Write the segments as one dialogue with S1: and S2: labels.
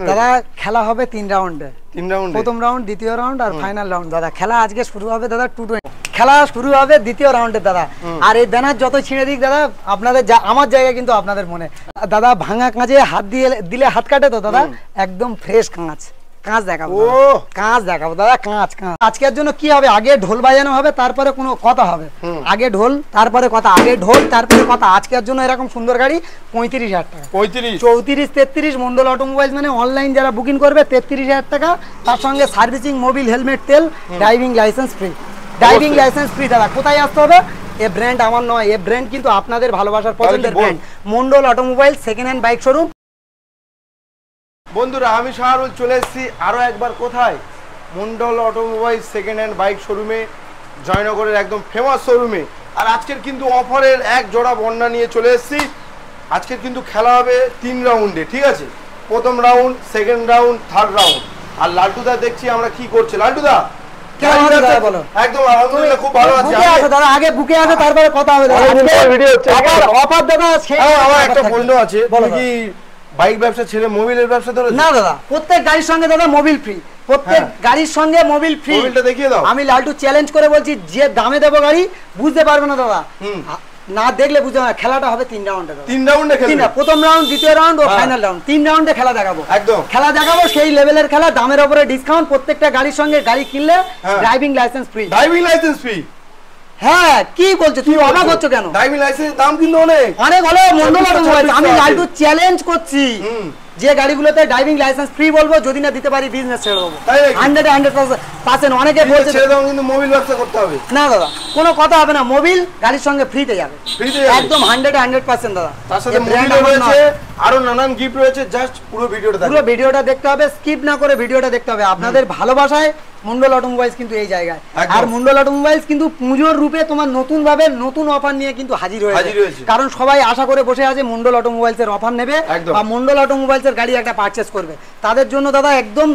S1: দাদা খেলা হবে 3 রাউন্ডে। প্রথম রাউন্ড, দ্বিতীয় রাউন্ড আর ফাইনাল রাউন্ড। দাদা খেলা আজকে শুরু হবে দাদা 220। খেলা শুরু হবে দ্বিতীয় রাউন্ডে দাদা। আর এই ব্যানার যত ছিঁড়ে দিক দাদা, আপনাদের আমার জায়গা কিন্তু আপনাদের মনে। দাদা ভাঙা কাঁচে হাত দিয়ে দিলে হাত কাটে তো দাদা, একদম ফ্রেশ কাঁচ দেখাবো। কাঁচ দেখাবো দাদা, কাঁচ। আজকের জন্য কি হবে, আগে ঢোল বাজানো হবে, তারপরে কোনো কথা হবে। আগে ঢোল তারপরে কথা, আগে ঢোল তারপরে কথা। আজকের জন্য এরকম সুন্দর গাড়ি 35,000 টাকা। 34, 33 মন্ডল অটোমোবাইলস মানে অনলাইন যারা বুকিং করবে 33,000 টাকা। তার সঙ্গে সার্ভিসিং, মোবিল, হেলমেট, তেল, driving licence free. Driving licence free দাদা। কোথায় আসতে হবে? এ ব্র্যান্ড আমার নয়, এ ব্র্যান্ড কিন্তু আপনাদের ভালোবাসার পছন্দের brand, Mondal automobile second hand bike showroom.
S2: বন্ধুরা আমি শাহরুল চলে এসেছি আরো একবার কোথায়, Mondal automobile second hand bike শোরুমে, জয়নগরের একদম ফেমাস শোরুমে। আর আজকের কিন্তু অফারের এক জোড়া বন্যা নিয়ে চলে এসেছি। আজকের কিন্তু খেলা হবে 3 রাউন্ডে, ঠিক আছে? প্রথম round, second round, third round. আর লালটুদা দেখছি আমরা কি করছে। লালটুদা একদম আলহামদুলিল্লাহ খুব ভালো আছে।
S1: দাদা আগে বুকে আসো, তারপরে কথা হবে। অফার দাদা
S2: আমার একটা প্রশ্ন আছে, তুমি কি বাইক ব্যবসা ছেড়ে মোবিলের ব্যবসা ধরে?
S1: না দাদা, প্রত্যেক গাড়ির সঙ্গে দাদা মোবিল ফ্রি। প্রত্যেক গাড়ির সঙ্গে মোবিল ফ্রি।
S2: মোবিলটা দেখিয়ে দাও।
S1: আমি লালটু চ্যালেঞ্জ করে বলছি, যে দামে দেবো গাড়ি বুঝতে পারবে না দাদা, না দেখলে বুঝতে পারবে। খেলাটা হবে 3 রাউন্ডে।
S2: 3 রাউন্ডে খেলা,
S1: প্রথম রাউন্ড, দ্বিতীয় রাউন্ড ও ফাইনাল রাউন্ড। 3 রাউন্ডে খেলা দেখাবো।
S2: একদম
S1: খেলা দেখাবো সেই লেভেলের খেলা, দামের উপরে ডিসকাউন্ট। প্রত্যেকটা গাড়ির সঙ্গে গাড়ি কিনলে driving licence free.
S2: Driving licence free?
S1: হ্যাঁ, কি বলছো তুমি? অবাক হচ্ছ কেন?
S2: ড্রাইভিং লাইসেন্স দাম কিন্তু অনেক
S1: হলো মন্ডল অটোমোবাইল। আমি লালটু চ্যালেঞ্জ করছি, যে গাড়িগুলোতে ড্রাইভিং লাইসেন্স ফ্রি বলবো, যদি না দিতে পারি বিজনেস ছেড়ে দেবো। 100% অনেকে বলছে
S2: ছেড়ে দাও, কিন্তু মোবিল ব্যবসা করতে হবে।
S1: না দাদা, কোনো কথা হবে না, মোবিল গাড়ির সঙ্গে ফ্রিতে যাবে। একদম 100% দাদা।
S2: তার সাথে মোবিল রয়েছে, আরো নানান গিফট রয়েছে। জাস্ট পুরো ভিডিওটা
S1: দেখতে হবে, স্কিপ না করে ভিডিওটা দেখতে হবে। আপনাদের ভালোবাসায় মন্ডল অটোমোবাইলস কিন্তু এই জায়গায়। আর মন্ডল অটোমোবাইলস কিন্তু পুজোর রূপে তোমার নতুন ভাবে নতুন অফার নিয়ে কিন্তু হাজির হয়েছে। কারণ সবাই আশা করে বসে আছে মন্ডল অটোমোবাইলস এর অফার নেবে বা মন্ডল অটোমোবাইলস এর গাড়ি একটা পারচেজ করবে। তাদের জন্য দাদা একদম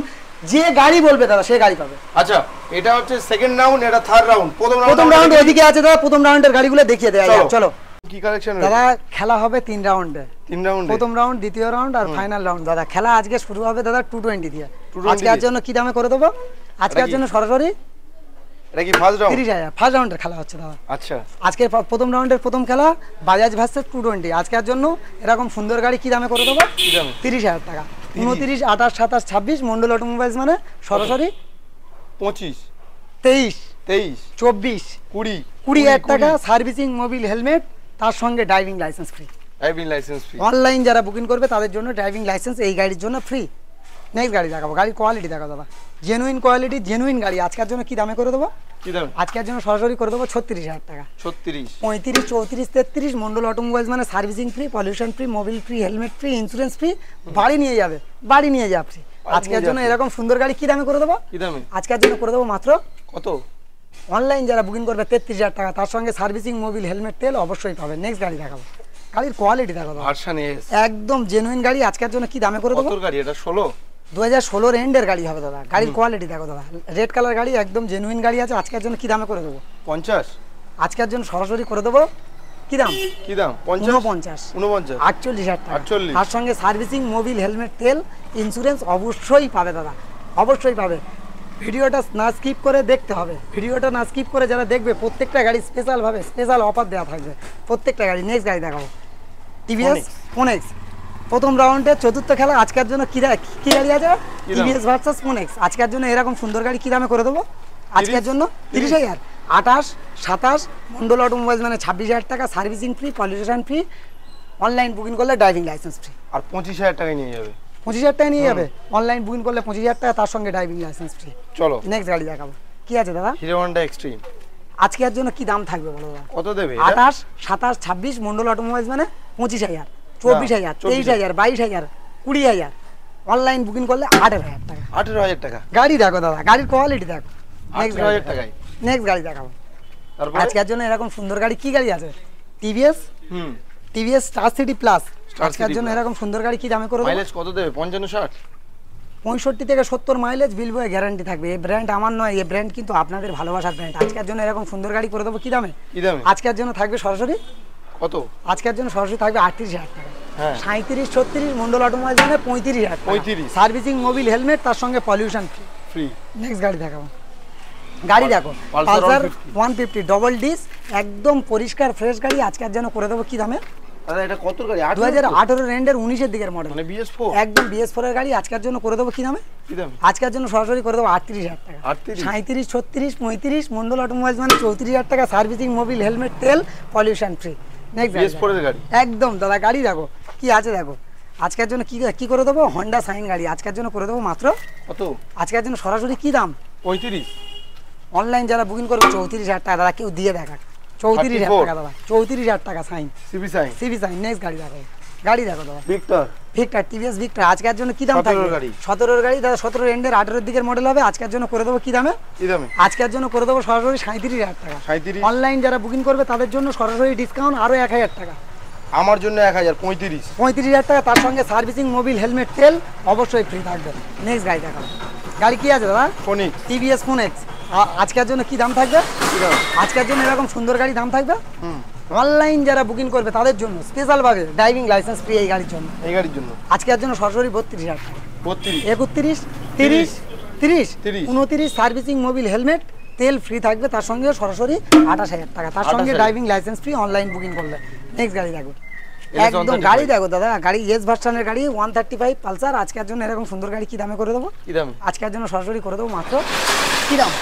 S1: যে গাড়ি বলবে দাদা সে গাড়ি পাবে।
S2: আচ্ছা, এটা হচ্ছে সেকেন্ড রাউন্ড, এটা থার্ড রাউন্ড।
S1: প্রথম রাউন্ড ওইদিকে আছে দাদা, প্রথম রাউন্ডের গাড়িগুলো দেখিয়ে দেয়া যাক। চলো।
S2: কি কালেকশন
S1: দাদা? খেলা হবে 3 রাউন্ডে।
S2: 3 রাউন্ড,
S1: প্রথম রাউন্ড, দ্বিতীয় রাউন্ড আর ফাইনাল রাউন্ড। দাদা খেলা আজকে শুরু হবে দাদা 220 দিয়ে। আজকের জন্য কি দামে করে দেবো? আজকের জন্য সরাসরি
S2: এটা কি ফার্স্ট রাউন্ড?
S1: 30,000 ফার্স্ট রাউন্ডের খেলা হচ্ছে দাদা।
S2: আচ্ছা,
S1: আজকে প্রথম রাউন্ডের প্রথম খেলা বাজাজ ভার্সেস 220। আজকের জন্য এরকম সুন্দর গাড়ি কি দামে করে দেবো? 30,000 টাকা। 29, 28, 27, 26 মন্ডল অটোমোবাইলস মানে সরাসরি
S2: 25,
S1: 23,
S2: 24,
S1: 20,000 টাকা। সার্ভিসিং, মোবিল, হেলমেট, তার সঙ্গে driving licence free.
S2: Driving licence free.
S1: Online যারা বুকিং করবে তাদের জন্য ড্রাইভিং লাইসেন্স এই গাড়ির জন্য ফ্রি। নেক্সট গাড়ি দেখাবো। গাড়ির কোয়ালিটি দেখো দাদা, জেনুইন কোয়ালিটি, জেনুইন গাড়ি। আজকের জন্য কি দামে করে দেবো?
S2: কি দাম?
S1: আজকের জন্য সরাসরি করে দেবো 36,000 টাকা।
S2: 36,
S1: 35, 34, 33 মন্ডল অটোমোবাইলস মানে servicing free, pollution free, Mobil free, helmet free, insurance free, বাড়ি নিয়ে যাবে ফ্রি। আজকের জন্য এরকম সুন্দর গাড়ি কি দামে করে দেবো?
S2: কি দামে?
S1: আজকের জন্য করে দেবো মাত্র
S2: কত?
S1: অনলাইন যারা বুকিং করবে 33,000 টাকা। তার সঙ্গে সার্ভিসিং, মোবিল, হেলমেট, তেল অবশ্যই পাবে। নেক্সট গাড়ি দেখাবো। গাড়ির কোয়ালিটি দেখো দাদা,
S2: ভার্সন এস,
S1: একদম জেনুইন গাড়ি। আজকের জন্য কি দামে করে দেবো?
S2: কত গাড়ি এটা? 16,
S1: 2016 এন্ডের গাড়ি হবে দাদা। গাড়ির কোয়ালিটি দেখো দাদা, রেড কালার গাড়ি, একদম জেনুইন গাড়ি আছে। আজকের জন্য কি দামে করে দেবো?
S2: 50।
S1: আজকের জন্য সরাসরি করে দেবো কি দাম?
S2: 49,
S1: 48,000 টাকা।
S2: 48।
S1: তার সঙ্গে সার্ভিসিং, মোবিল, হেলমেট, তেল, ইন্স্যুরেন্স অবশ্যই পাবে দাদা, অবশ্যই পাবে। ভিডিওটা না স্কিপ করে দেখতে হবে। ভিডিওটা না স্কিপ করে যারা দেখবে প্রত্যেকটা গাড়ি স্পেশালভাবে স্পেশাল অফার দেওয়া থাকবে প্রত্যেকটা গাড়ি। নেক্সট গাড়ি দেখাবো টিভিএস ফোনেক্স। প্রথম রাউন্ডের চতুর্থ খেলা। আজকের জন্য কি গাড়ি আছে? TVS versus phonics. আজকের জন্য এরকম সুন্দর গাড়ি কি দামে করে দেবো? আজকের জন্য 30,000। 28, 27 মন্ডল অটোমোবাইলস মানে 26,000 টাকা। Servicing free, pollution free, online booking করলে ড্রাইভিং লাইসেন্স ফ্রি।
S2: আর 25,000 টাকায় নিয়ে যাবে।
S1: 25,000 টাকা নিয়ে যাবে। অনলাইন বুকিং করলে 25,000 টাকা, তার সঙ্গে ড্রাইভিং লাইসেন্স ফ্রি।
S2: চলো
S1: নেক্সট গাড়ি দেখাবো। কি আছে দাদা?
S2: Hero Honda Xtreme.
S1: আজকের জন্য কি দাম থাকবে বলো দাদা?
S2: কত দেবে?
S1: 28, 27, 26 মন্ডল অটোমোবাইলস মানে 25,000, 24,000, 23,000, 22,000, 20,000। অনলাইন বুকিং করলে 18,000 টাকা।
S2: 18,000 টাকা।
S1: গাড়ি দেখো দাদা, গাড়ির কোয়ালিটি দেখো।
S2: 18,000 টাকায়
S1: নেক্সট গাড়ি দেখাবো। আজকের জন্য এরকম সুন্দর গাড়ি কি গাড়ি আছে? TVS star city plus. আজকের জন্য এরকম সুন্দর গাড়ি কি দামে করে দেবো?
S2: মাইলেজ কত দেবে? 55, 60,
S1: 65 থেকে 70 মাইলেজ বিল বয়ে গ্যারান্টি থাকবে। এই ব্র্যান্ড আমার নয়, এই ব্র্যান্ড কিন্তু আপনাদের ভালোবাসার ব্র্যান্ড। আজকের জন্য এরকম সুন্দর গাড়ি করে দেবো কি দামে?
S2: কি দামে?
S1: আজকের জন্য থাকবে সরাসরি
S2: কত?
S1: আজকের জন্য সরাসরি থাকবে 38,000 টাকা।
S2: হ্যাঁ
S1: 37 36 মন্ডল অটোমোবাইলস মানে 35,000 টাকা
S2: 35
S1: সার্ভিসিং মোবিল হেলমেট তার সঙ্গে পলিউশন
S2: ফ্রি।
S1: নেক্সট গাড়ি দেখাবো, গাড়ি দেখো পালসার 150 ডবল ডিস, একদম পরিষ্কার ফ্রেশ গাড়ি। আজকের জন্য করে দেবো কি দামে
S2: দাদা? এটা কত গাড়ি?
S1: 2018 রেন্ডের 19 এর দিকের মডেল,
S2: মানে BS4
S1: একদম BS4 এর গাড়ি। আজকের জন্য করে দেবো কি দামে?
S2: কি দামে?
S1: আজকের জন্য সরাসরি করে দেবো 38,000 টাকা। 37 36 35 মন্ডল অটোমোবাইলস মানে 34,000 টাকা সার্ভিসিং মোবিল হেলমেট তেল পলিউশন ফ্রি। নেক্সট
S2: BS4 এর গাড়ি
S1: একদম দাদা, গাড়ি দেখো কি আছে দেখো। আজকের জন্য কি করে দেবো? হন্ডা সাইন গাড়ি আজকের জন্য করে দেবো মাত্র
S2: কত?
S1: আজকের জন্য সরাসরি কি দাম?
S2: 35।
S1: অনলাইন যারা বুকিং করবে 34,000 টাকা দাদা, কেউ দিয়ে দেখা 34,000 টাকা দাদা, 34,000 টাকা সাইন
S2: সিবি সাইন।
S1: নেক্সট গাড়ি দেখো, গাড়ি দেখো দাদা ভিক্টর টিভিএস ভিক্টর। আজকের জন্য কি দাম থাকবে? 17 গাড়ি দাদা, 17 এন্ডের 18 এর দিকের মডেল হবে। আজকের জন্য করে দেবো কি দামে? আজকের জন্য করে দেবো সরাসরি 37,000 টাকা। অনলাইন যারা বুকিং করবে তাদের জন্য সরাসরি ডিসকাউন্ট আরো 1,000 টাকা।
S2: আমার জন্য 1,000 35,000
S1: টাকা, তার সঙ্গে সার্ভিসিং মোবিল হেলমেট তেল অবশ্যই ফ্রি থাকবে। নেক্সট গাড়ি দেখাবো, গাড়ি কি আছে দাদা?
S2: Phoenix
S1: TVS Phoenix. আজকের জন্য কি দাম থাকবে? আজকের জন্য এরকম সুন্দর গাড়ি দাম থাকবে। অনলাইন যারা বুকিং করবে তাদের জন্য স্পেশাল ভাবে ড্রাইভিং লাইসেন্স ফ্রি এই গাড়ির জন্য। আজকের জন্য সরাসরি 32,000 টাকা। 31 30 30 29 সার্ভিসিং মোবিল হেলমেট তেল ফ্রি থাকবে, তার সঙ্গে সরাসরি 28,000 টাকা, তার সঙ্গে driving licence free online booking করলে। নেক্সট গাড়ি দেখো, একদম গাড়ি দেখো দাদা, গাড়ি এস ভার্সনের গাড়ি 135 পালসার। আজকের জন্য এরকম সুন্দর গাড়ি কি দামে করে দেবো? আজকের জন্য সরাসরি করে দেবো মাত্র কি দাম?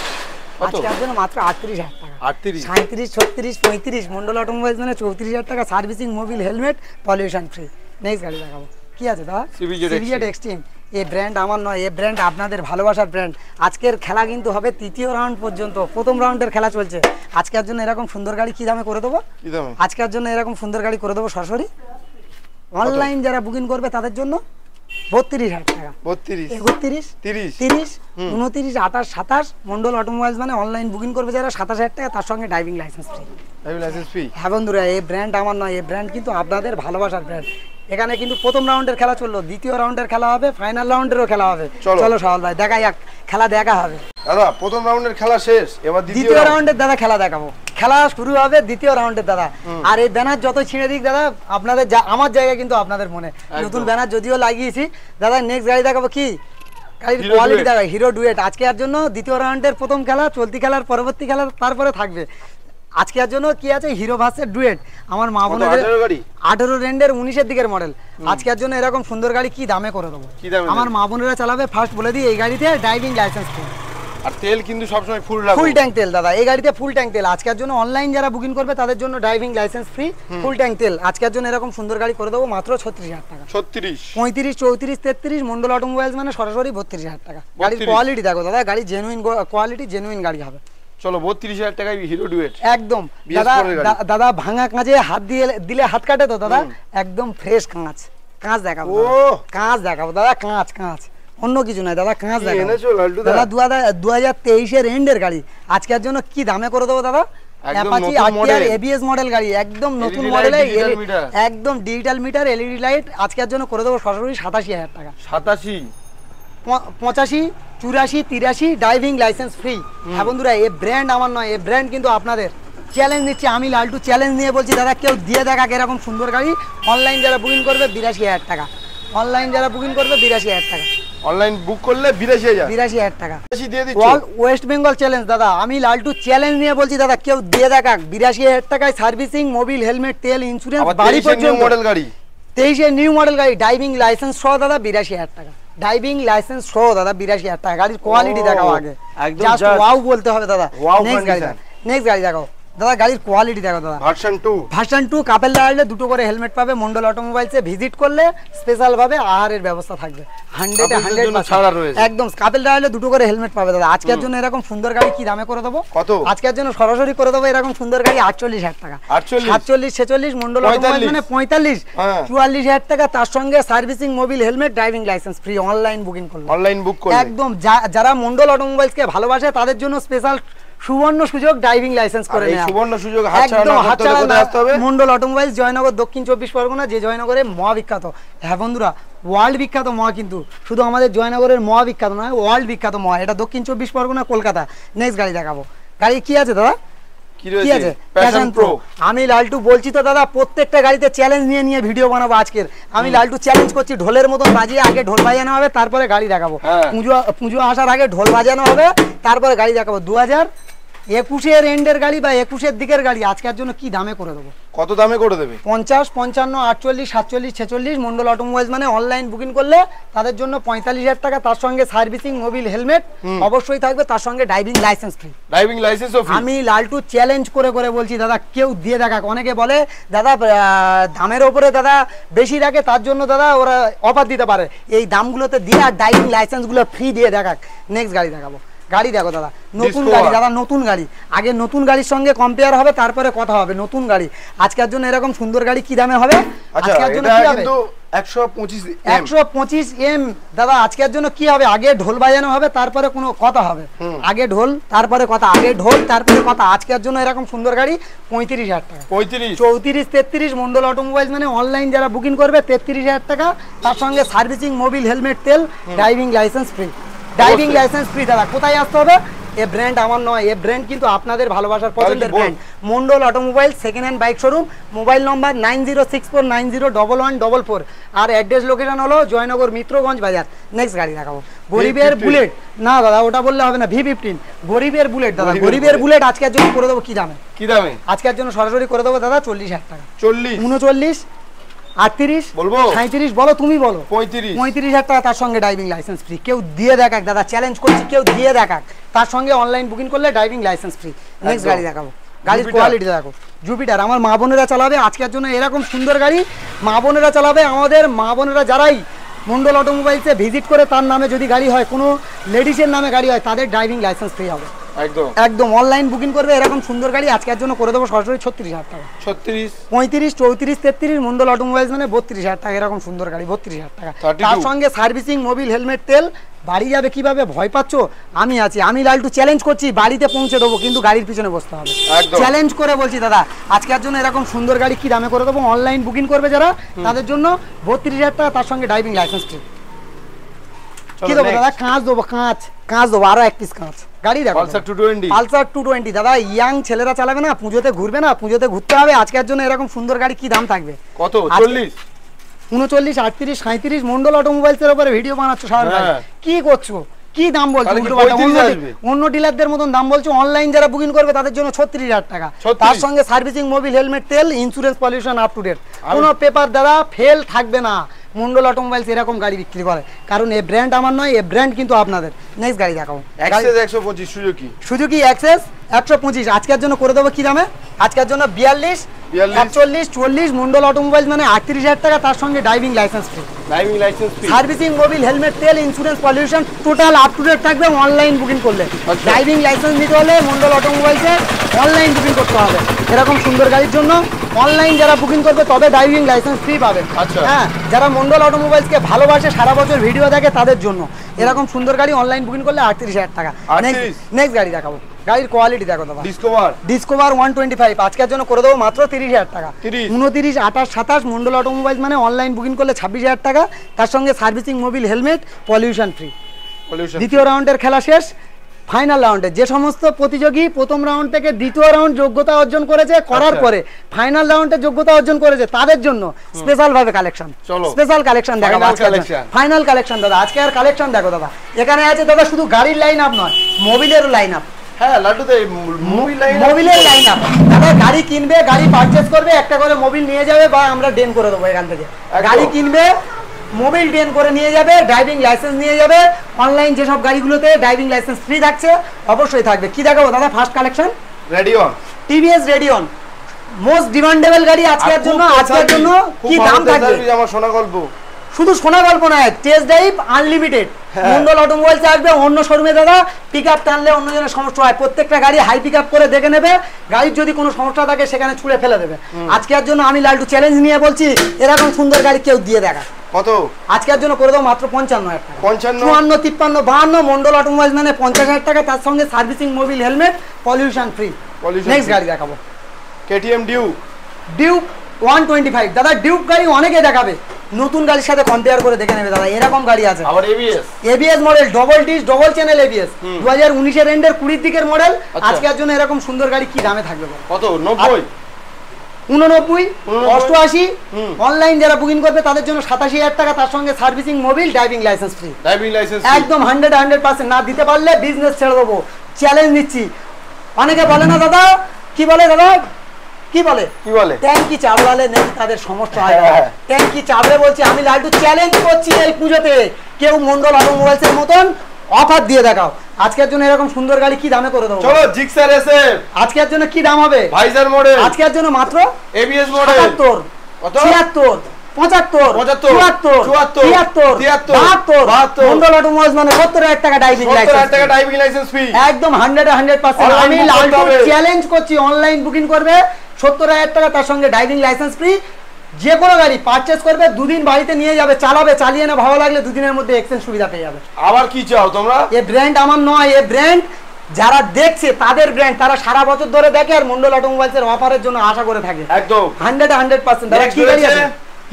S1: আজকের জন্য মাত্র 38,000 টাকা। 37 36 35 মন্ডল অটোমোবাইলস মানে 34,000 টাকা servicing Mobil helmet pollution free. Next গাড়ি দেখাবো, কি আছে দাদা? CVZ extreme. এই ব্র্যান্ড আমার নয়, এই ব্র্যান্ড আপনাদের ভালোবাসার ব্র্যান্ড। আজকের খেলা কিন্তু হবে তৃতীয় রাউন্ড পর্যন্ত, প্রথম রাউন্ডের খেলা চলছে। আজকের জন্য এরকম সুন্দর গাড়ি কি দামে করে দেবো? আজকের জন্য এরকম সুন্দর গাড়ি করে দেবো সরাসরি অনলাইন যারা বুকিং করবে তাদের জন্য 32,000 টাকা। 31 30 30 29 28 27 মন্ডল অটোমোবাইলস মানে অনলাইন বুকিং করবে যারা 27,000 টাকা, তার সঙ্গে ড্রাইভিং লাইসেন্স ফ্রি। হ্যাঁ বন্ধুরা, এই ব্র্যান্ড আমার নয়, এই ব্র্যান্ড কিন্তু আপনাদের ভালোবাসার ব্র্যান্ড। এখানে কিন্তু প্রথম রাউন্ডের খেলা চললো, দ্বিতীয় রাউন্ডের খেলা হবে, ফাইনাল রাউন্ডেরও খেলা হবে। চলো সওয়াল ভাই দেখা যাক, খেলা দেখা হবে
S2: দাদা। প্রথম রাউন্ডের খেলা শেষ, এবার দ্বিতীয়
S1: রাউন্ডের দাদা খেলা দেখাবো। খেলা শুরু হবে দ্বিতীয় রাউন্ডের দাদা। আর এই ব্যানার যত ছিঁড়ে দিক দাদা, আপনাদের আমার জায়গা কিন্তু আপনাদের মনে। নতুন ব্যানার যদিও লাগিয়েছি দাদা। নেক্সট গাড়ি দেখাবো, কি গাড়ির কোয়ালিটি দেখা, হিরো ডুয়েট। আজকে এর জন্য দ্বিতীয় রাউন্ডের প্রথম খেলা, চলতি খেলার পরবর্তী খেলা তারপরে থাকবে। আজকের জন্য কি আছে? Hero versus duet. আমার মা বোনের 18 রেন্ডের 19 এর দিকের মডেল। আজকের জন্য এরকম সুন্দর গাড়ি কি দামে করে দেবো? আমার মা বোনেরা চালাবে। ফার্স্ট বলে দিই, এই গাড়িতে ড্রাইভিং লাইসেন্স ফ্রি,
S2: আর তেল কিন্তু সবসময় ফুল
S1: ট্যাঙ্ক তেল দাদা। এই গাড়িতে ফুল ট্যাঙ্ক তেল। আজকের জন্য অনলাইন যারা বুকিং করবে তাদের জন্য driving licence free, full tank তেল। আজকের জন্য এরকম সুন্দর গাড়ি করে দেবো মাত্র 36,000 টাকা।
S2: 36
S1: 35 34 33 মন্ডল অটোমোবাইলস মানে সরাসরি 32,000 টাকা। গাড়ির কোয়ালিটি দেখো দাদা, গাড়ি জেনুইন কোয়ালিটি, জেনুইন গাড়ি হবে।
S2: চলো 32,000 টাকায় হিরো ডুয়েট
S1: একদম দাদা। ভাঙা কাঁচে হাত দিয়ে দিলে হাত কাটে তো দাদা, একদম ফ্রেশ কাঁচ দেখাবো। কাঁচ দেখাবো দাদা, কাঁচ অন্য কিছু নাই দাদা, কাঁচ দেখাবো দাদা। 2023 এর এন্ডের গাড়ি। আজকের জন্য কি দামে করে দেবো দাদা? অ্যাপাচি আরটিআর এবিএস মডেল গাড়ি, একদম নতুন মডেলে, একদম ডিজিটাল মিটার, এলইডি লাইট। আজকের জন্য করে দেবো সরাসরি 87,000 টাকা।
S2: 87
S1: 85 84 83 ড্রাইভিং লাইসেন্স ফ্রি। হ্যাঁ বন্ধুরা, এই ব্র্যান্ড আমার নয়, এই ব্র্যান্ড কিন্তু আপনাদের। চ্যালেঞ্জ নিচ্ছি আমি, লালটু চ্যালেঞ্জ নিয়ে বলছি দাদা, কেউ দিয়ে দেখা এরকম সুন্দর গাড়ি। অনলাইন যারা বুকিং করবে 82,000 টাকা। অনলাইন যারা বুকিং করবে 82,000 টাকা।
S2: অনলাইন বুক করলে 82,000
S1: টাকা দিয়ে দিচ্ছি। ওয়েস্ট বেঙ্গল চ্যালেঞ্জ দাদা, আমি লালটু চ্যালেঞ্জ নিয়ে বলছি দাদা, কেউ দিয়ে দেখা 82,000 টাকায় সার্ভিসিং মোবিল হেলমেট তেল ইন্স্যুরেন্স বাড়ি পর্যন্ত।
S2: মডেল গাড়ি
S1: 23 এর নিউ মডেল গাড়ি, ড্রাইভিং লাইসেন্স সহ দাদা 82,000 টাকা। ড্রাইভিং লাইসেন্স সহ দাদা 82,000 টাকা। গাড়ির কোয়ালিটি দেখাও আগে, জাস্ট ওয়াও বলতে হবে দাদা। নেক্সট গাড়ি দেখাও দাদা, গাড়ির কোয়ালিটি দেখো দাদা। ভার্সন 2 কাপেল লাগালে দুটো করে হেলমেট পাবে। মন্ডল অটোমোবাইলসে ভিজিট করলে স্পেশাল ভাবে আহারের ব্যবস্থা থাকবে। 100 ছাড়া রয়েছে, একদম কাপেল লাগালে দুটো করে হেলমেট পাবে দাদা। আজকের জন্য এরকম সুন্দর গাড়ি কি দামে করে দেবো?
S2: কত?
S1: আজকের জন্য সরাসরি করে দেবো এরকম সুন্দর গাড়ি 48,000 টাকা।
S2: 48
S1: 46 মন্ডল অটোমোবাইলস মানে 45 44,000 টাকা, তার সঙ্গে servicing Mobil helmet driving licence free. Online booking করলে,
S2: অনলাইন বুক করলে
S1: একদম যারা মন্ডল অটোমোবাইলসকে ভালোবাসে তাদের জন্য স্পেশাল সুবর্ণ সুযোগ ড্রাইভিং লাইসেন্স করে নেওয়া।
S2: সুবর্ণ সুযোগ হাতছাড়া করতে আসতে হবে।
S1: মন্ডল অটোমোবাইলস, জয়নগর, দক্ষিণ 24 পরগনা। যে জয়নগরে মহাবিখ্যাত, হ্যাঁ বন্ধুরা, ওয়ার্ল্ড বিখ্যাত মহা, কিন্তু শুধু আমাদের জয়নগরের মহাবিখ্যাত নয়, ওয়ার্ল্ড বিখ্যাত মহা। এটা দক্ষিণ 24 পরগনা, কলকাতা। নেক্সট গাড়ি দেখাবো, গাড়ি কি আছে দাদা?
S2: কি আছে
S1: প্যাশন প্রো। আমি লালটু বলছি তো দাদা, প্রত্যেকটা গাড়িতে চ্যালেঞ্জ নিয়ে নিয়ে ভিডিও বানাবো আজকের। আমি লালটু চ্যালেঞ্জ করছি, ঢোলের মতন বাজিয়ে আগে ঢোল বাজানো হবে, তারপরে গাড়ি দেখাবো। পুজো আসার আগে ঢোল বাজানো হবে, তারপরে গাড়ি দেখাবো। 2021 এন্ডের গাড়ি বা 21 দিকের গাড়ি আজকের জন্য কি দামে করে দেবো?
S2: কত দামে করে দেবে?
S1: 50, 55, 48, 47, 46 মন্ডল অটোমোবাইলস মানে অনলাইন বুকিং করলে তাদের জন্য 45,000 টাকা, তার সঙ্গে সার্ভিসিং, মোবিল, হেলমেট অবশ্যই থাকবে, তার সঙ্গে ড্রাইভিং লাইসেন্স ফ্রি।
S2: ড্রাইভিং লাইসেন্সও ফ্রি।
S1: আমি লালটু চ্যালেঞ্জ করে করে বলছি দাদা, কেউ দিয়ে দেখাক। অনেকে বলে দাদা দামের ওপরে দাদা বেশি রাখে, তার জন্য দাদা ওরা অফার দিতে পারে। এই দামগুলোতে দিয়ে আর ড্রাইভিং লাইসেন্সগুলো ফ্রি দিয়ে দেখাক। নেক্সট গাড়ি দেখাবো। গাড়ি দেখো দাদা, নতুন গাড়ি দাদা, নতুন গাড়ি। আগে নতুন গাড়ির সঙ্গে কম্পেয়ার হবে, তারপরে কথা হবে। নতুন গাড়ি আজকের জন্য এরকম সুন্দর গাড়ি কি দামে হবে? আজকের জন্য কি হবে? 125 এম দাদা, আজকের জন্য কি হবে? আগে ঢোল বাজানো হবে, তারপরে কোনো কথা হবে। আগে ঢোল, তারপরে কথা, আগে ঢোল, তারপরে কথা। আজকের জন্য এরকম সুন্দর গাড়ি 35,000 টাকা।
S2: 35,
S1: 34, 33 মন্ডল অটোমোবাইলস মানে অনলাইন যারা বুকিং করবে 33,000 টাকা, তার সঙ্গে সার্ভিসিং, মোবিল, হেলমেট, তেল, driving licence free. Driving licence free দাদা। কোথায় আসতে হবে? এ ব্র্যান্ড আমার নয়, এ ব্র্যান্ড কিন্তু আপনাদের ভালোবাসার পছন্দের brand. Mondal automobile second hand bike showroom. Mobile নম্বর 9064901144 আর অ্যাড্রেস লোকেশন হলো জয়নগর মিত্রগঞ্জ বাজার। নেক্সট গাড়ি দেখাবো, গরিবের বুলেট। না দাদা ওটা বললে হবে না, V15 গরিবের বুলেট দাদা। গরিবের বুলেট আজকের জন্য করে দেবো কি দামে?
S2: কি দামে?
S1: আজকের জন্য সরাসরি করে দেবো দাদা 40,000 টাকা।
S2: 40,
S1: 39, 38
S2: বলবো,
S1: 37 বলো, তুমি বলো।
S2: 35,000
S1: টাকা, তার সঙ্গে ড্রাইভিং লাইসেন্স ফ্রি। কেউ দিয়ে দেখাক দাদা, চ্যালেঞ্জ করছি, কেউ দিয়ে দেখাক। তার সঙ্গে অনলাইন বুকিং করলে ড্রাইভিং লাইসেন্স ফ্রি। নেক্সট গাড়ি দেখাবো। গাড়ির কোয়ালিটি দেখো, জুপিটার। আমার মা বোনেরা চালাবে আজকের জন্য এরকম সুন্দর গাড়ি। মা বোনেরা চালাবে, আমাদের মা বোনেরা যারাই মন্ডল অটোমোবাইলসে ভিজিট করে, তার নামে যদি গাড়ি হয়, কোনো লেডিসের নামে গাড়ি হয়, তাদের ড্রাইভিং লাইসেন্স ফ্রি হবে।
S2: একদম
S1: একদম অনলাইন বুকিং করবে এরকম সুন্দর গাড়ি আজকের জন্য করে দেবো সরাসরি 36,000 টাকা।
S2: 36,
S1: 35, 34, 33 মন্ডল অটোমোবাইলস মানে 32,000 টাকা। এরকম সুন্দর গাড়ি 32,000 টাকা। তার সঙ্গে সার্ভিসিং, মোবিল, হেলমেট, তেল। বাড়ি যাবে কিভাবে ভয় পাচ্ছ? আমি আছি। আমি লালটু চ্যালেঞ্জ করছি, বাড়িতে পৌঁছে দেবো, কিন্তু গাড়ির পিছনে বসতে হবে। চ্যালেঞ্জ করে বলছি দাদা, আজকের জন্য এরকম সুন্দর গাড়ি কি দামে করে দেবো? অনলাইন বুকিং করবে যারা, তাদের জন্য 32,000 টাকা, তার সঙ্গে ড্রাইভিং লাইসেন্স ফ্রি। কি দেবো দাদা? কাঁচ দেবো, কাঁচ দেবো, আরো এক পিস কাঁচ। গাড়ি দেখো, পালসার 220 দাদা। ইয়াং ছেলেরা চালাবে না, পুজোতে ঘুরবে না, পুজোতে ঘুরতে হবে। আজকের জন্য এরকম সুন্দর গাড়ি কি দাম থাকবে?
S2: কত? 40,
S1: 39, 38, 37 মন্ডল অটোমোবাইলসের উপরে ভিডিও বানাচ্ছো সারা। কি করছো? কি দাম বলছো? অন্য ডিলারদের মতন দাম বলছো। অনলাইন যারা বুকিং করবে তাদের জন্য 36,000 টাকা, তার সঙ্গে সার্ভিসিং, মোবিল, হেলমেট, তেল, insurance, pollution up to date. কোনো পেপার দাদা ফেল থাকবে না। মন্ডল অটোমোবাইলস এরকম গাড়ি বিক্রি করে, কারণ এই ব্র্যান্ড আমার নয়, এই ব্র্যান্ড কিন্তু আপনাদের। নেক্সট গাড়ি দেখাবো। সুজুকি অ্যাক্সেস 125 আজকের জন্য করে দেবো কি দামে? আজকের জন্য 42, 41, 40 মন্ডল অটোমোবাইলস মানে 38,000 টাকা, তার সঙ্গে driving licence free. Servicing, Mobil, helmet, তেল, insurance, pollution total up to date থাকবে অনলাইন বুকিং করলে। ড্রাইভিং লাইসেন্স নিতে হলে মন্ডল অটোমোবাইলসে অনলাইন বুকিং করতে হবে। এরকম সুন্দর গাড়ির জন্য অনলাইন যারা বুকিং করবে তবে ড্রাইভিং লাইসেন্স ফ্রি পাবে। হ্যাঁ, যারা মন্ডল অটোমোবাইলসকে ভালোবাসে, সারা বছর ভিডিও দেখে, তাদের জন্য এরকম সুন্দর গাড়ি অনলাইন বুকিং করলে 38,000 টাকা। নেক্সট গাড়ি দেখাবো। গাড়ির কোয়ালিটি দেখো দাদা, ডিসকভার 125 আজকের জন্য করে দেবো মাত্র 30,000 টাকা। 29, 28, 27 মন্ডল অটোমোবাইলস মানে অনলাইন বুকিং করলে 26,000 টাকা, তার সঙ্গে servicing, Mobil, helmet, pollution free. দ্বিতীয় রাউন্ডের খেলা শেষ। ফাইনাল রাউন্ডে যে সমস্ত প্রতিযোগী প্রথম রাউন্ড থেকে দ্বিতীয় রাউন্ড যোগ্যতা অর্জন করেছে, করার পরে ফাইনাল রাউন্ডে যোগ্যতা অর্জন করেছে, তাদের জন্য স্পেশাল ভাবে কালেকশন, স্পেশাল কালেকশন দেখাবো। ফাইনাল কালেকশন দাদা, আজকে আর কালেকশন দেখো দাদা। এখানে আছে দাদা শুধু গাড়ির লাইন আপ নয়, মোবিলেরও লাইন আপ।
S2: হ্যাঁ লাড্ডুতে
S1: মোবিলের লাইন আপ। দাদা গাড়ি কিনবে, গাড়ি পারচেজ করবে, একটা করে মোবিল নিয়ে যাবে বা আমরা ডেন করে দেবো এখান থেকে। গাড়ি কিনবে, মোবিল ডেন করে নিয়ে যাবে, ড্রাইভিং লাইসেন্স নিয়ে যাবে। অনলাইন যেসব গাড়িগুলোতে ড্রাইভিং লাইসেন্স ফ্রি থাকছে অবশ্যই থাকবে। কি দেখাবো দাদা? First collection Radeon, TVS Radeon, most demandable গাড়ি আজকের জন্য। আজকের জন্য কি দাম থাকবে?
S2: আমার শোনা গল্প,
S1: শুধু শোনা গল্প নয়, টেস্ট ড্রাইভ আনলিমিটেড। মন্ডল অটোমোবাইলসে আসবে, অন্য শোরুমে দাদা পিকআপ টানলে অন্যজনের সমস্যা হয়। প্রত্যেকটা গাড়ি হাই পিকআপ করে দেখে নেবে, গাড়ির যদি কোনো সমস্যা থাকে সেখানে ছুঁড়ে ফেলে দেবে। আজকের জন্য আমি লালটু চ্যালেঞ্জ নিয়ে বলছি, এরকম সুন্দর গাড়ি কেউ দিয়ে দেখা।
S2: কত?
S1: আজকের জন্য করে দেবো মাত্র 55,000 টাকা।
S2: 55,
S1: 54, 53, 52 মন্ডল অটোমোবাইলস মানে 50,000 টাকা, তার সঙ্গে servicing, Mobil, helmet, pollution free. Next গাড়ি দেখাবো।
S2: কেটিএম ডিউক
S1: 125 দাদা ডিউক গাড়ি অনেকে দেখাবে, নতুন গাড়ির সাথে কম্পেয়ার করে দেখে নেবে দাদা, এরকম গাড়ি আছে।
S2: আবার ABS,
S1: ABS model, double disc, double channel ABS, 2019 এর এন্ডের 20 দিকের মডেল। আজকের জন্য এরকম সুন্দর গাড়ি কি দামে থাকবে?
S2: কত? 90,
S1: 89, 88। অনলাইন যারা বুকিং করবে তাদের জন্য 87,000 টাকা, তার সঙ্গে servicing, Mobil, driving licence free.
S2: Driving licence
S1: একদম 100% না দিতে পারলে বিজনেস ছেড়ে দেবো, চ্যালেঞ্জ নিচ্ছি। অনেকে বলে না দাদা, কি বলে দাদা, কি বলে ট্যাঙ্কি চাবলালে নাকি তাদের সমস্যা হয়। ট্যাঙ্কি চাবলে বলছি আমি লালটু চ্যালেঞ্জ করছি এই পুজোতে, কেউ মন্ডল অটোমোবাইলস এর মতন অফার দিয়ে দেখাও। আজকের জন্য এরকম সুন্দর গাড়ি কি দামে করে দেবো?
S2: চলো জিক্সার এসএফ
S1: আজকের জন্য কি দাম হবে?
S2: ভাইজার মডেল
S1: আজকের জন্য মাত্র
S2: এবিএস মডেল
S1: 77, 76, 75, 74, 74, 72। মন্ডল অটোমোবাইলস মানে 70,000 টাকা ড্রাইভিং লাইসেন্স,
S2: 70,000 টাকা ড্রাইভিং লাইসেন্স ফ্রি।
S1: একদম 100% আমি লালটু চ্যালেঞ্জ করছি, অনলাইন বুকিং করবে 70,000 টাকা, তার সঙ্গে ড্রাইভিং লাইসেন্স ফ্রি। যে কোনো গাড়ি পারচেজ করবে, দুদিন বাড়িতে নিয়ে যাবে, চালাবে, চালিয়ে না ভালো লাগলে দুদিনের মধ্যে এক্সচেঞ্জ সুবিধা পেয়ে যাবে।
S2: আবার কি চাও তোমরা? এই
S1: ব্র্যান্ড আমার নয়, এই ব্র্যান্ড যারা দেখছে তাদের ব্র্যান্ড, তারা সারা বছর ধরে দেখে আর মন্ডল অটোমোবাইলস এর অফারের জন্য আশা করে থাকে।
S2: একদম
S1: 100%। দাদা কি গাড়ি আছে?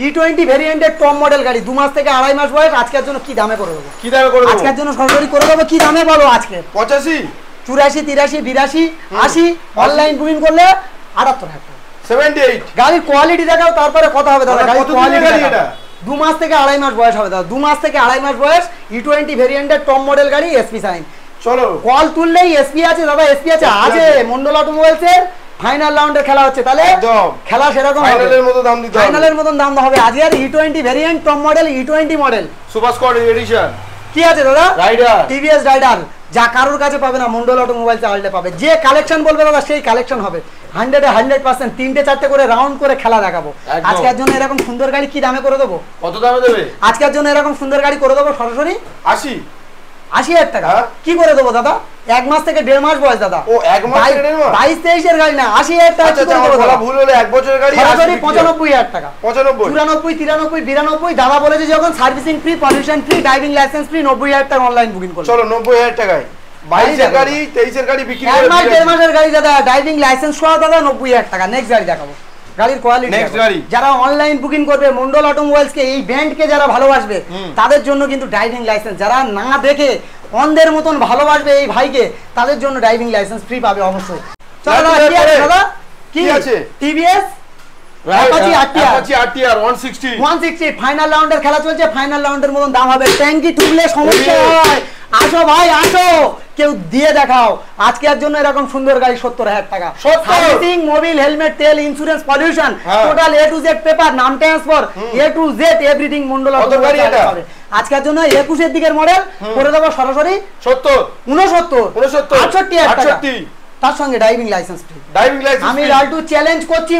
S1: E20 ভেরিয়েন্টের টপ মডেল গাড়ি, 2 মাস থেকে 2.5 মাস বয়স। আজকের জন্য কি দামে করে দেবো?
S2: কি দামে করে দেবো?
S1: আজকের জন্য সরাসরি করে দেবো কি দামে বলো? আজকে
S2: 85,
S1: 84, 83, 82, 80। অনলাইন বুকিং করলে 78,000 টাকা।
S2: 78।
S1: গাড়ির কোয়ালিটি দেখাও, তারপরে কথা হবে দাদা। গাড়ির কোয়ালিটি
S2: এটা
S1: 2 মাস থেকে 2.5 মাস বয়স হবে দাদা, 2 মাস থেকে 2.5 মাস বয়স। E20 ভেরিয়েন্টের টপ মডেল গাড়ি, এসপি সাইন।
S2: চলো
S1: কল তুললেই এসপি আছে দাদা, এসপি আছে। আজে মন্ডল অটোমোবাইলস এর ফাইনাল রাউন্ডের খেলা হচ্ছে, তাহলে খেলা সেরকম হবে,
S2: ফাইনালের মতো দাম দিতে হবে,
S1: ফাইনালের মতন দাম হবে। আজকে আর E20 variant top model, E20 model
S2: super squad edition
S1: কি আছে দাদা?
S2: রাইডার,
S1: টিভিএস রাইডার, যা কারোর কাছে পাবে না মন্ডল অটোমোবাইলস আনলে পাবে। যে কালেকশন বলবে দাদা সেই কালেকশন হবে। 100% 3টে 4টে করে রাউন্ড করে খেলা দেখাবো। আজকের জন্য এরকম সুন্দর গাড়ি কি দামে করে দেবো?
S2: কত দামে দেবে?
S1: আজকের জন্য এরকম সুন্দর গাড়ি করে দেবো সরাসরি
S2: 80,000
S1: টাকা। কি করে দেবো দাদা? 1 মাস থেকে 1.5 মাস বয়স দাদা।
S2: ও 1 মাস থেকে 1.5 মাস?
S1: 22-23 এর গাড়ি না, 80,000 টাকা।
S2: আচ্ছা বলা ভুল হলো, 1 বছরের গাড়ি
S1: সরাসরি 95,000 টাকা।
S2: 95,
S1: 94, 93, 92। দাদা বলেছে যখন servicing free, pollution free, driving licence free, 90,000 টাকা অনলাইন বুকিং করো।
S2: চলো 90,000 টাকায় 22 এর গাড়ি, 23 এর গাড়ি বিক্রি করে
S1: 1 মাস 1.5 মাসের গাড়ি দাদা, ড্রাইভিং লাইসেন্স সহ দাদা 90,000 টাকা। নেক্সট গাড়ি দেখাবো। গাড়ির কোয়ালিটি
S2: নেক্সট গাড়ি
S1: যারা অনলাইন বুকিং করবে মন্ডল অটোমোবাইলস কে, এই ব্র্যান্ডকে যারা ভালোবাসবে তাদের জন্য কিন্তু ড্রাইভিং লাইসেন্স, যারা না দেখে অন্ধের মতন ভালোবাসবে এই ভাইকে, তাদের জন্য ড্রাইভিং লাইসেন্স ফ্রি পাবে অবশ্যই। চলো দাদা কি আছে দাদা? কি আছে? টিভিএস Apache RTR 160 ফাইনাল রাউন্ডের খেলা চলছে। ফাইনাল রাউন্ডের মতন দাম হবে। ট্যাঙ্কি ঠুকলে সমস্যা হয়, আসো ভাই আসো, কেউ দিয়ে দেখাও। আজকের জন্য এরকম সুন্দর গাড়ি 70,000 টাকা। সার্ভিসিং, মোবিল, হেলমেট, তেল, insurance, pollution, total A to Z paper, নাম transfer, A to Z everything Mondal হবে। আজকের জন্য 21 এর দিকের মডেল করে দেবো সরাসরি
S2: 70,
S1: 69, 68,000 টাকা।
S2: 68,
S1: তার সঙ্গে driving licence free.
S2: Driving licence
S1: আমি লালটু চ্যালেঞ্জ করছি,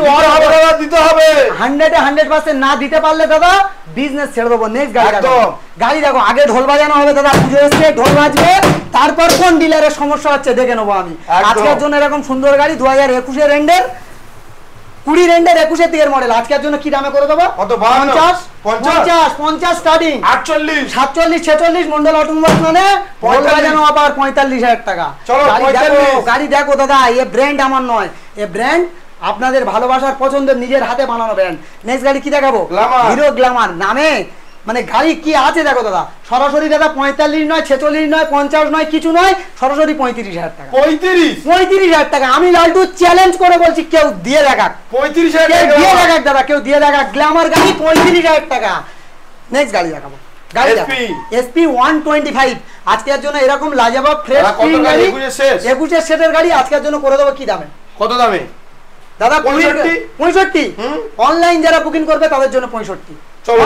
S2: দিতে হবে
S1: 100% না দিতে পারলে দাদা বিজনেস ছেড়ে দেবো। নেক্সট গাড়ি গাড়ি দেখো, আগে ঢোল বাজানো হবে দাদা, পুজো এসছে ঢোল বাজবে, তারপর কোন ডিলারের সমস্যা হচ্ছে দেখে নেবো আমি। আজকের জন্য এরকম সুন্দর গাড়ি 2021 এর এন্ডের, 20 রেন্ডের 21 এর দিকের মডেল। আজকের জন্য কি দামে করে দেবো? 50 স্টার্টিং,
S2: 48,
S1: 47, 46 মন্ডল অটোমোবাইলস মানে ঢোল বাজানো আবার 45,000 টাকা। গাড়ি দেখো দাদা, এ ব্র্যান্ড আমার নয়, এ ব্র্যান্ড আপনাদের ভালোবাসার পছন্দের নিজের হাতে বানানো ব্র্যান্ড। নেক্সট গাড়ি কি দেখাবো? হিরো গ্ল্যামার নামে মানে গাড়ি কি আছে দেখো দাদা। সরাসরি দাদা 45 নয়, 46 নয়, 50 নয়, কিছু নয়, সরাসরি 35,000 টাকা। 35,000 টাকা। আমি লালটু চ্যালেঞ্জ করে বলছি, কেউ দিয়ে দেখাক
S2: 35,000 টাকা
S1: দিয়ে দেখাক দাদা, কেউ দিয়ে দেখাক। গ্ল্যামার গাড়ি 35,000 টাকা। নেক্সট গাড়ি দেখাবো, গাড়ি এসপি 125। আজকের জন্য এরকম লাজবাব ফ্রেশ গাড়ি 21 এর সেটের গাড়ি আজকের জন্য করে দেবো কি দামে?
S2: কত দামে
S1: দাদা? 65। অনলাইন যারা বুকিং করবে তাদের জন্য 65।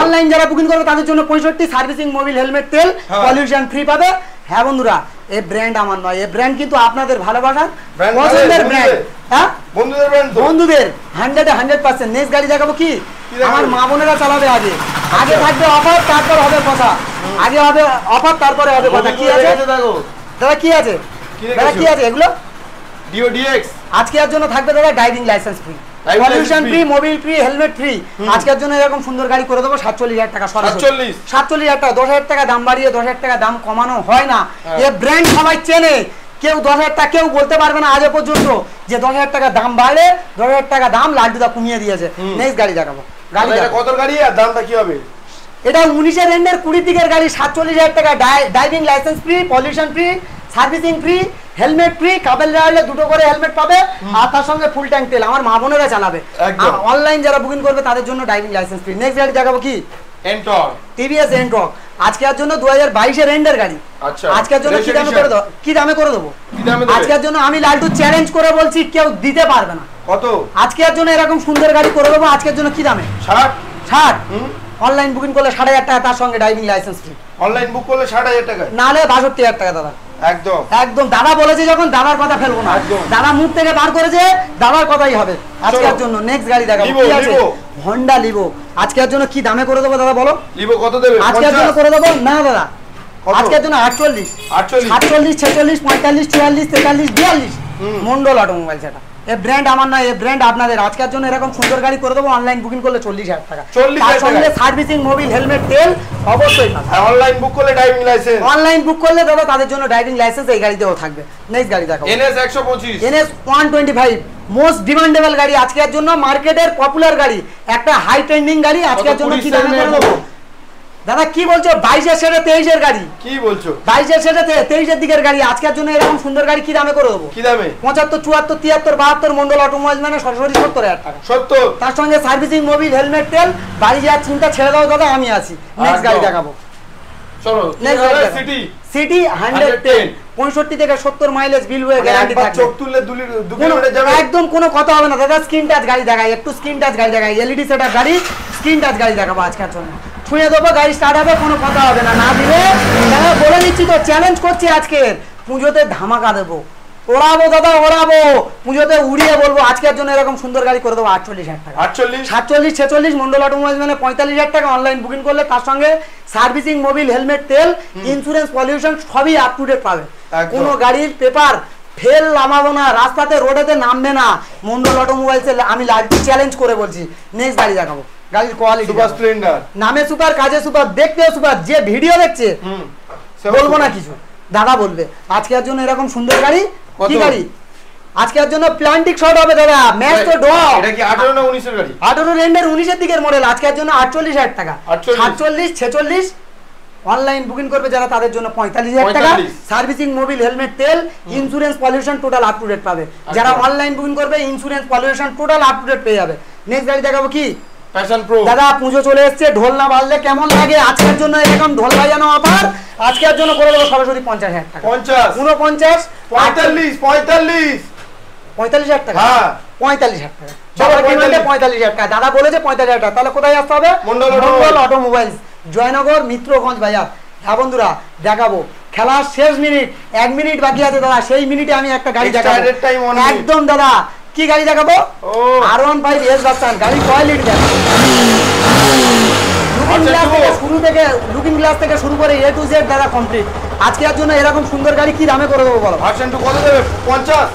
S1: অনলাইন যারা বুকিং করবে তাদের জন্য 65। সার্ভিসিং, মোবিল, হেলমেট, তেল, পলিউশন ফ্রি পাবে। হ্যাঁ বন্ধুরা, এই ব্র্যান্ড আমার নয়, এই ব্র্যান্ড কিন্তু আপনাদের ভালোবাসার পছন্দের ব্র্যান্ড। হ্যাঁ বন্ধুদের ব্র্যান্ড, বন্ধুদের 100%। নেক্সট গাড়ি দেখাবো কি? আমার মা বোনেরা চালাবে। আগে আগে থাকবে অফার, তারপর হবে কথা। আগে হবে অফার, তারপরে হবে কথা। কি আছে দাদা? কি আছে দাদা? কি আছে এগুলো?
S2: Dio DX.
S1: আজকের জন্য থাকবে দাদা driving licence free, pollution free, Mobil free, helmet free. আজকের জন্য এরকম সুন্দর গাড়ি করে দেবো 47,000 টাকা। 47,000 টাকা। 10,000 টাকা দাম বাড়িয়ে 10,000 টাকা দাম কমানো হয় না। এ ব্র্যান্ড সবাই চেনে, কেউ 10,000 টাকা কেউ বলতে পারবে না আজও পর্যন্ত যে 10,000 টাকা দাম বাড়লে 10,000 টাকা দাম লাড্ডুদা কমিয়ে দিয়েছে। নেক্সট গাড়ি দেখাবো। গাড়ি
S2: এটা কত গাড়ি আর দামটা কি হবে?
S1: এটা 19 এন্ডের 20 দিকের গাড়ি, 47,000 টাকা, driving licence free, pollution free, servicing free, helmet free, couple রাইডলে দুটো করে হেলমেট পাবে আর তার সঙ্গে ফুল ট্যাঙ্ক তেল। আমার মা বোনেরা চালাবে, অনলাইন যারা বুকিং করবে তাদের জন্য ড্রাইভিং লাইসেন্স ফ্রি। নেক্সট গাড়ি দেখাবো কি?
S2: এন্টর্ক,
S1: টিভিএস এন্টর্ক। আজকের জন্য 2022 এর এন্ডের গাড়ি।
S2: আচ্ছা,
S1: আজকের জন্য কি দামে করে দেবো? কি দামে করে দেবো? আজকের জন্য আমি লালটু চ্যালেঞ্জ করে বলছি কেউ দিতে পারবে না।
S2: কত?
S1: আজকের জন্য এরকম সুন্দর গাড়ি করে দেবো। আজকের জন্য কি দামে? 60। অনলাইন বুকিং করলে 7,500 টাকা, তার সঙ্গে driving licence free.
S2: Online book করলে 60,000 টাকা,
S1: নালে 62,000 টাকা দাদা।
S2: একদম
S1: একদম দাদা বলেছে যখন দাদার কথা ফেলবো না, দাদা মুখ থেকে বার করেছে দাদার কথাই হবে। আজকের জন্য নেক্সট গাড়ি দেখাবো কি আছে? Honda Livo. আজকের জন্য কি দামে করে দেবো দাদা বলো?
S2: লিভো কত দেবে?
S1: আজকের জন্য করে দেবো না দাদা, আজকের জন্য 48, 46, 46, 45, 44, 43, 42 মন্ডল অটোমোবাইল। সেটা এই ব্র্যান্ড আমার নয়, এই ব্র্যান্ড আপনাদের। আজকের জন্য এরকম সুন্দর গাড়ি করে দেবো। অনলাইন বুকিং করলে 40,000 টাকা, তার সঙ্গে সার্ভিসিং, মোবিল, হেলমেট, তেল অবশ্যই পাবে।
S2: অনলাইন বুক করলে ড্রাইভিং লাইসেন্স,
S1: অনলাইন বুক করলে দাদা তাদের জন্য ড্রাইভিং লাইসেন্স এই গাড়িতেও থাকবে। নেক্সট গাড়ি দেখো
S2: NS 125,
S1: NS 125 মোস্ট ডিমান্ডেবল গাড়ি। আজকের জন্য মার্কেটের পপুলার গাড়ি, একটা হাই ট্রেন্ডিং গাড়ি। আজকের জন্য কি দামে করে দেবো দাদা? কি বলছো? 22-এর সেটা 23-এর গাড়ি।
S2: কি বলছো?
S1: 22-এর সেটা 23-এর দিকের গাড়ি। আজকের জন্য এরকম সুন্দর গাড়ি কি দামে করে দেবো?
S2: কি দামে?
S1: 75, 74, 73, 72 মন্ডল অটোমোবাইল মানে সরাসরি 70,000 টাকা।
S2: 70,
S1: তার সঙ্গে সার্ভিসিং, মোবিল, হেলমেট, তেল। বাড়ি যাওয়ার চিন্তা ছেড়ে দাও দাদা, আমি আছি। নেক্সট গাড়ি দেখাবো।
S2: চলো
S1: সিটি, সিটি 110, 65 থেকে 70 মাইলেজ বিল হয়ে গ্যারান্টি থাকবে।
S2: চোখ তুললে 2 কিলোমিটার যাবে,
S1: একদম কোনো কথা হবে না দাদা। স্ক্রিন টাচ গাড়ি দেখাই, একটু স্ক্রিন টাচ গাড়ি দেখাই। এলইডি সেটআপ গাড়ি, স্ক্রিন টাচ গাড়ি দেখাবো আজকের জন্য। ছুঁয়ে দেবো, গাড়ি স্টার্ট হবে, কোনো কথা হবে না। না দিলে দাদা বলে দিচ্ছি তো, চ্যালেঞ্জ করছি আজকে পুজোতে ধামাকা দেবো, ওড়াবো দাদা ওড়াবো, পুজোতে উড়িয়ে বলবো। আজকের জন্য এরকম সুন্দর গাড়ি করে দেবো 48,000 টাকা। 47, 46 মন্ডল অটোমোবাইল মানে 45,000 টাকা। অনলাইন বুকিং করলে তার সঙ্গে সার্ভিসিং, মোবিল, হেলমেট, তেল, ইন্স্যুরেন্স, পলিউশন সবই আপ টু ডেট পাবে। কোনো গাড়ির পেপার ফেল নামাবো না, রাস্তাতে রোডেতে নামবে না। মন্ডল অটোমোবাইলসে আমি লালটু চ্যালেঞ্জ করে বলছি। নেক্সট গাড়ি দেখাবো। গাড়ির কোয়ালিটি
S2: সুপার স্প্লেন্ডার,
S1: নামে সুপার, কাজে সুপার, দেখতেও সুপার। যে ভিডিও দেখছে বলবো না কিছু, দাদা বলবে। আজকের জন্য এরকম সুন্দর গাড়ি। কি গাড়ি? আজকের জন্য প্লান্টিক শট হবে দাদা, ম্যাচ তো ড্র।
S2: এটা কি 18 না 19 এর গাড়ি?
S1: 18 এন্ডের 19 দিকের মডেল। আজকের জন্য 48,000 টাকা। 47, 46 অনলাইন বুকিং করবে যারা তাদের জন্য 45,000 টাকা। সার্ভিসিং, মোবিল, হেলমেট, তেল, insurance, pollution total up to date পাবে। যারা অনলাইন বুকিং করবে insurance, pollution total up to date পেয়ে যাবে। নেক্সট গাড়ি দেখাবো কি?
S2: Passion pro.
S1: দাদা পুজো চলে এসেছে, ঢোল না বাজলে কেমন লাগে? আজকের জন্য এরকম ঢোল বাজানো অফার। আজকের জন্য করে দেবো সরাসরি 50,000 টাকা।
S2: 50,
S1: 49,
S2: 45, 45,
S1: 45,000 টাকা।
S2: হ্যাঁ
S1: 45,000 টাকা।
S2: চলো
S1: 45,000 টাকা। দাদা বলেছে 45,000 টাকা। তাহলে কোথায় আসতে হবে?
S2: মন্ডল
S1: অটোমোবাইলস, জয়নগর, মিত্রগঞ্জ বাজার। হ্যাঁ বন্ধুরা দেখাবো খেলার শেষ মিনিট, 1 মিনিট বাকি আছে দাদা। সেই মিনিটে আমি একটা গাড়ি দেখাবো একদম দাদা। কি গাড়ি দেখাবো? R15 S version. গাড়ি কোয়ালিটি দেখো, লুকিং গ্লাস থেকে শুরু করে A to Z দাদা কমপ্লিট। আজকের জন্য এরকম সুন্দর গাড়ি কি দামে করে দেবো বলো?
S2: ভার্সন 2 কত দেবে? 50,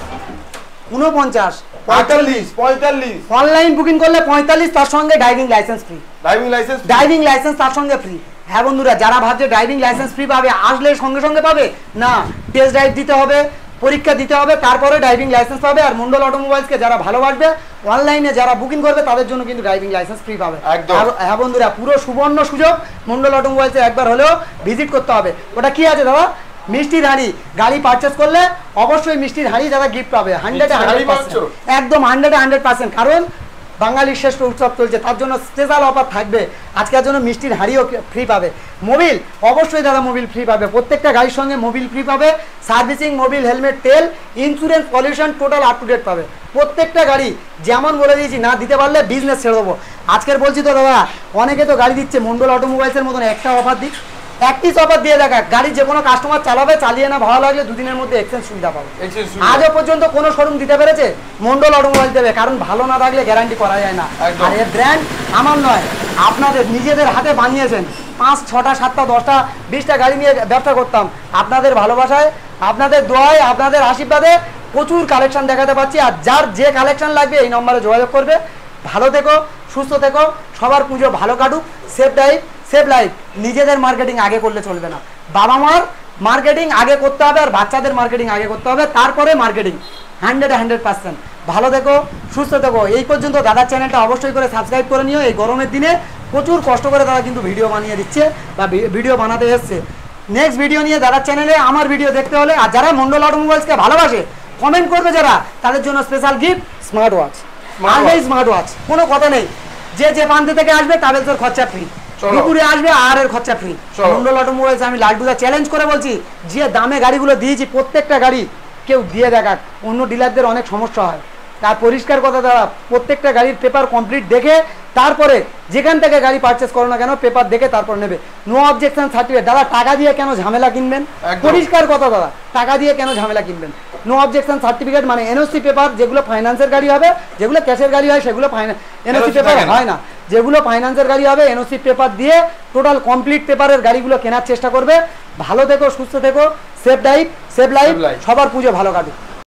S1: 49,
S2: 45, 45
S1: অনলাইন বুকিং করলে 45, তার সঙ্গে driving licence free. Driving licence তার সঙ্গে ফ্রি। হ্যাঁ বন্ধুরা, যারা ভাবছে ড্রাইভিং লাইসেন্স ফ্রি পাবে, আসলে সঙ্গে সঙ্গে পাবে না, টেস্ট ড্রাইভ দিতে হবে, পরীক্ষা দিতে হবে, তারপরে ড্রাইভিং লাইসেন্স পাবে। আর মন্ডল অটোমোবাইলসকে যারা ভালোবাসবে, অনলাইনে যারা বুকিং করবে তাদের জন্য কিন্তু ড্রাইভিং লাইসেন্স ফ্রি পাবে। হ্যাঁ বন্ধুরা, পুরো সুবর্ণ সুযোগ। মন্ডল অটোমোবাইলসে একবার হলেও ভিজিট করতে হবে। ওটা কি আছে দাদা? মিষ্টির হাঁড়ি। গাড়ি পারচেস করলে অবশ্যই মিষ্টির হাঁড়ি দাদা গিফট পাবে। 100% একদম 100%। কারণ বাঙালির শ্রেষ্ঠ উৎসব চলছে, তার জন্য স্পেশাল অফার থাকবে। আজকের জন্য মিষ্টির হাঁড়িও ফ্রি পাবে। মোবিল অবশ্যই দাদা মোবিল ফ্রি পাবে। প্রত্যেকটা গাড়ির সঙ্গে মোবিল ফ্রি পাবে। সার্ভিসিং, মোবিল, হেলমেট, তেল, insurance, pollution total up to date পাবে। প্রত্যেকটা গাড়ি যেমন বলে দিয়েছি, না দিতে পারলে বিজনেস ছেড়ে দেবো। আজকের বলছি তো দাদা, অনেকে তো গাড়ি দিচ্ছে, মন্ডল অটোমোবাইলসের মতন একটা অফার দিক, একটি অফার দিয়ে দেখা। গাড়ি যে কোনো কাস্টমার চালাবে, চালিয়ে না ভালো লাগলে 2 দিনের মধ্যে এক্সচেঞ্জ সুবিধা পাবে। আজও পর্যন্ত কোনো শোরুম দিতে পেরেছে? মন্ডল অটোমোবাইল দেবে, কারণ ভালো না থাকলে গ্যারান্টি করা যায় না। আর এই ব্র্যান্ড আমার নয়, আপনাদের নিজেদের হাতে বানিয়েছেন। 5, 6টা, 7টা, 10টা, 20টা গাড়ি নিয়ে ব্যবসা করতাম। আপনাদের ভালোবাসায়, আপনাদের দোয়ায়, আপনাদের আশীর্বাদে প্রচুর কালেকশন দেখাতে পাচ্ছি। আর যার যে কালেকশন লাগবে এই নম্বরে যোগাযোগ করবে। ভালো থেকো, সুস্থ থেকো, সবার পুজো ভালো কাটুক। Safe drive, safe life. নিজেদের মার্কেটিং আগে করলে চলবে না, বাবা মার মার্কেটিং আগে করতে হবে, আর বাচ্চাদের মার্কেটিং আগে করতে হবে, তারপরে মার্কেটিং 100% ভালো থেকো, সুস্থ থেকো। এই পর্যন্ত দাদার চ্যানেলটা অবশ্যই করে সাবস্ক্রাইব করে নিও। এই গরমের দিনে প্রচুর কষ্ট করে দাদা কিন্তু ভিডিও বানিয়ে দিচ্ছে বা ভিডিও বানাতে এসছে। নেক্সট ভিডিও নিয়ে দাদার চ্যানেলে আমার ভিডিও দেখতে হলে, আর যারা মন্ডল অটোমোবাইলসকে ভালোবাসে কমেন্ট করবে যারা, তাদের জন্য special gift smart watch. Smart watch কোনো কথা নেই, যে প্রান্ত থেকে আসবে ট্রাভেলসের খরচা ফ্রি, দুপুরে আসবে আর এর খরচা ফ্রি। মন্ডল অটোমোবাইলস আমি লাড্ডুদা চ্যালেঞ্জ করে বলছি, যে দামে গাড়িগুলো দিয়েছি প্রত্যেকটা গাড়ি কেউ দিয়ে দেখাক। অন্য ডিলারদের অনেক সমস্যা হয়, তার পরিষ্কার কথা দাদা, প্রত্যেকটা গাড়ির পেপার কমপ্লিট দেখে তারপরে যেখান থেকে গাড়ি পারচেস করো না কেন পেপার দেখে তারপর নেবে। No objection certificate. দাদা টাকা দিয়ে কেন ঝামেলা কিনবেন? পরিষ্কার কথা দাদা, টাকা দিয়ে কেন ঝামেলা কিনবেন? নো অবজেকশন সার্টিফিকেট মানে এনওসি পেপার, যেগুলো ফাইন্যান্সের গাড়ি হবে, যেগুলো ক্যাশের গাড়ি হয় সেগুলো এনওসি পেপার হয় না। যেগুলো ফাইন্যান্সের গাড়ি হবে এনওসি পেপার দিয়ে টোটাল কমপ্লিট পেপারের গাড়িগুলো কেনার চেষ্টা করবে। ভালো থেকো, সুস্থ থেকো, সেফ লাইফ, সবার পুজো ভালো কাটুক।